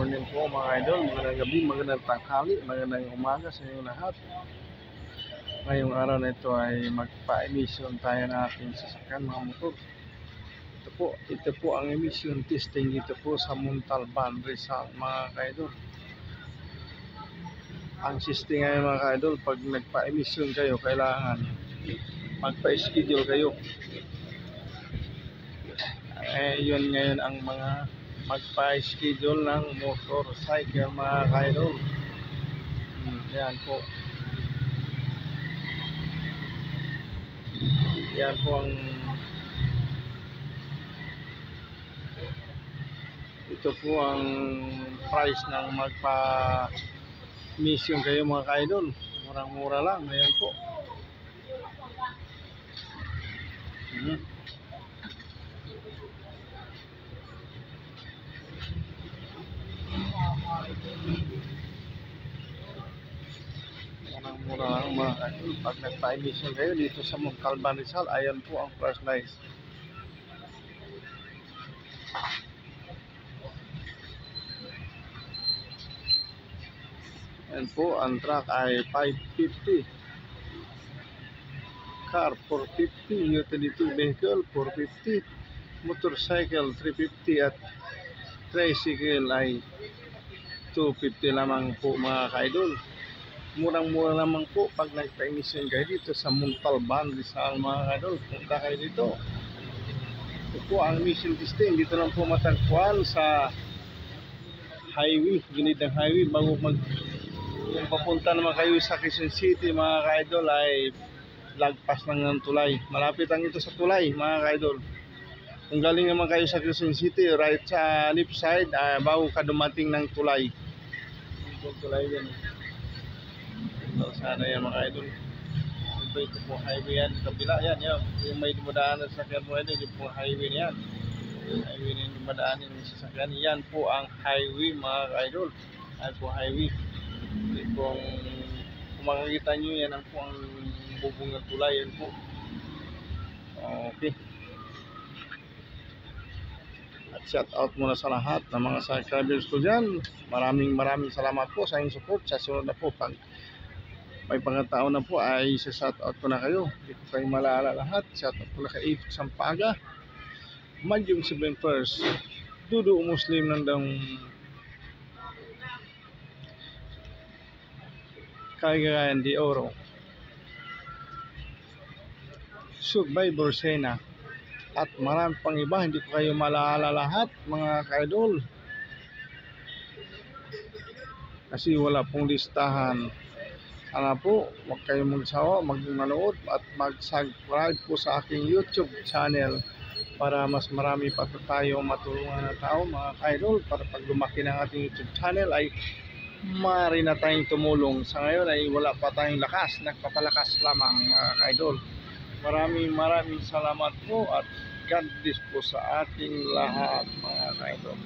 morning po mga idol, magandang gabi, magandang tanghali, magandang umaga sa inyo lahat. Ngayong araw na ito ay magpa-emission tayo ng ating sasakyan mga motor. Ito po ang emission testing dito po sa Montalban, Rizal mga idol. Ang system ngayon mga idol, pag nagpa-emission kayo, kailangan magpa-schedule kayo. Yun ngayon ang mga magpa-schedule ng motorcycle mga idol. Yan po. Yan po ang ito po ang price ng magpa-mission kayo mga idol. Murang-mura lang. Ayan po. Murang-mura lang mga idol. Pag nagpa-emission kayo dito sa Montalban Rizal, ayan po ang price list. Ayan po, ang truck ay 550, car 450, utility vehicle 450, motorcycle 350 at tricycle ay 250 lamang po mga kaidol. Murang-mura lamang po pag nagpa-emission kayo dito sa Montalban Rizal mga kaidol. Punta kayo dito. Ito po ang emission testing. Dito lang po matagpuan sa highway, gilid ng highway. Bago kung papunta naman kayo sa Quezon City mga kaidol ay lagpas lang ng tulay. Malapit ang ito sa tulay mga kaidol. Kung galing naman kayo sa Quezon City, right sa left side, bago ka dumating ng tulay. Yung tulay din. So, sana yan mga idol. Ito po highway yan. Kabila yan. Yung may dumadaanan sa sakyan mo yan. Ito po highway yan. Highway na yung dumadaanan sa sakyan. Yan po ang highway mga idol. Yan po highway. Kung makikita nyo yan ang po ang bubong ng tulay. Yan po. Okay. At shout out muna sa lahat ng mga subscribers ko dyan. Maraming salamat po sa inyong support. Sa sunod na po pag may pangataon na po ay shout out ko na kayo. Hindi ko kayo malala lahat. Shout out ko na kay Ifo Sampaga, Madyong 7st, Dudu Muslim Nandang Cagayan de Oro, Survivor Sena, at marami pang iba. Hindi ko kayo malala lahat mga kaidol kasi wala pong listahan. Sana po huwag kayong magsawa, mag-manood at mag-subscribe po sa aking YouTube channel para mas marami pa tayo matulungan na tao mga kaidol, para pag lumaki ng ating YouTube channel ay maaari na tayong tumulong. Sa ngayon ay wala pa tayong lakas, nagpapalakas lamang mga kaidol. Maraming salamat po at God bless po sa ating lahat mga kaidol.